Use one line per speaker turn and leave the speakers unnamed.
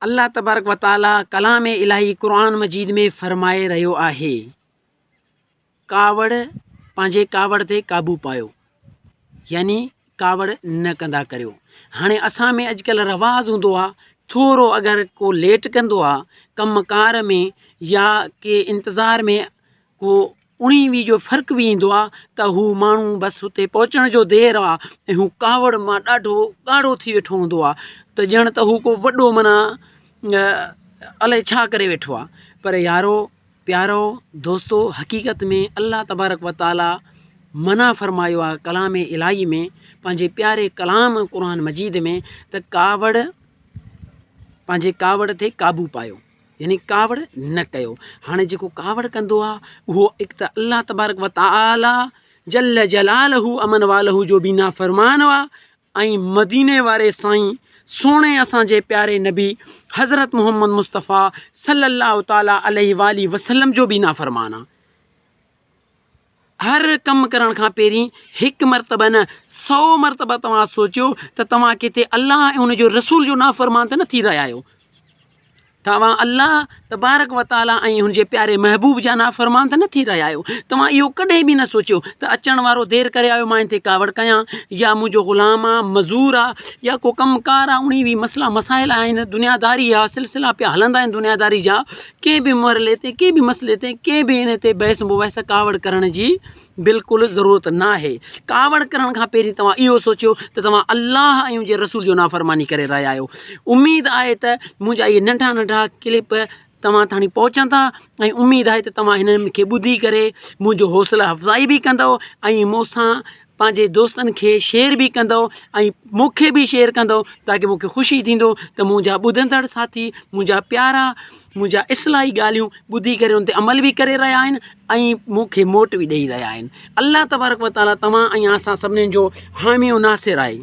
अल्लाह तबारक व ताला कलाम इलाही क़ुरान मजीद में फरमाए रहियो आहे, कावड़ पंहिंजे कावड़ ते क़ाबू पायो, यानी कावड़ न कंदा करियो। हाणे असां में अॼुकल्ह रवाज़ हूंदो आहे, थोरो अगरि को लेट कंदो आहे कमकार में या के इंतज़ार में को 19-20 जो फ़र्क़ु बि ईंदो आहे त हू माण्हू बसि हुते पहुचण जो देरि आहे ऐं हू कावड़ मां ॾाढो ॻाढ़ो थी वेठो हूंदो आहे त ॼण त हू को वॾो माना अलाए छा करे वेठो आहे। पर यारो प्यारो दोस्तो, हक़ीक़त में अल्लाह तबारक व ताला मना फरमायो आहे कलाम इलाही में, पंहिंजे प्यारे कलाम क़ुरान मजीद में त कावड़ पंहिंजे कावड़ ते क़ाबू पायो, यानी कावड़ न कयो। हाणे जेको कावड़ कंदो आहे उहो हिकु त अल्लाह तबारक व ताला जल जलालहू अमन वालहू जो बि नाफ़रमान आहे, ऐं मदीने वारे साईं सोणे असांजे प्यारे नबी हज़रत मोहम्मद मुस्तफ़ा सल्लल्लाहु ताला अलैहि वाली वसल्लम जो बि नाफ़रमान आहे। हर कमु करण खां पहिरीं हिकु मरतबा न 100 मरतबा तव्हां सोचियो त तव्हां किथे अल्लाह ऐं उनजो रसूल जो नाफ़रमान त न थी रहिया आहियो। तव्हां अल्लाह तबारक व ताला ऐं हुनजे प्यारे महबूब जा नाफ़रमान त न थी रहिया आहियो। तव्हां इहो कॾहिं बि न सोचियो त अचण वारो देरि करे आयो मां हिते कावड़ कयां, या मुंहिंजो ग़ुलाम आहे, मज़ूर आहे, या को कमुकार आहे, उणी बि मसला मसाइल आहिनि, दुनियादारी आहे, सिलसिला पिया हलंदा आहिनि दुनियादारी जा, कंहिं बि मरले ते, कंहिं बि मसइले ते, कंहिं बि इन ते बहस मुबहस कावड़ करण जी बिल्कुलु ज़रूरत न आहे। कावड़ करण खां पहिरीं तव्हां इहो सोचियो त तव्हां अल्लाह ऐं जे रसूल जो नाफ़रमानी करे रहिया आहियो। उमेदु आहे त मुंहिंजा इहे नंढा नंढा क्लिप तव्हां ताणी पहुचंदा, ऐं उमेदु आहे त तव्हां हिननि खे ॿुधी करे मुंहिंजो हौसला अफ़ज़ाई बि कंदव ऐं मूंसां पंहिंजे दोस्तनि खे शेयर बि कंदव ऐं मूंखे बि शेयर कंदव, ताकी मूंखे ख़ुशी थींदो त मुंहिंजा ॿुधंदड़ साथी, मुंहिंजा प्यारा, मुंहिंजा इस्लाही ॻाल्हियूं ॿुधी करे उन ते अमल बि करे रहिया आहिनि ऐं मूंखे मोट बि ॾेई रहिया आहिनि। अल्लाह तबारक व ताला तव्हां ऐं असां सभिनीनि जो हामी नासिर आहे।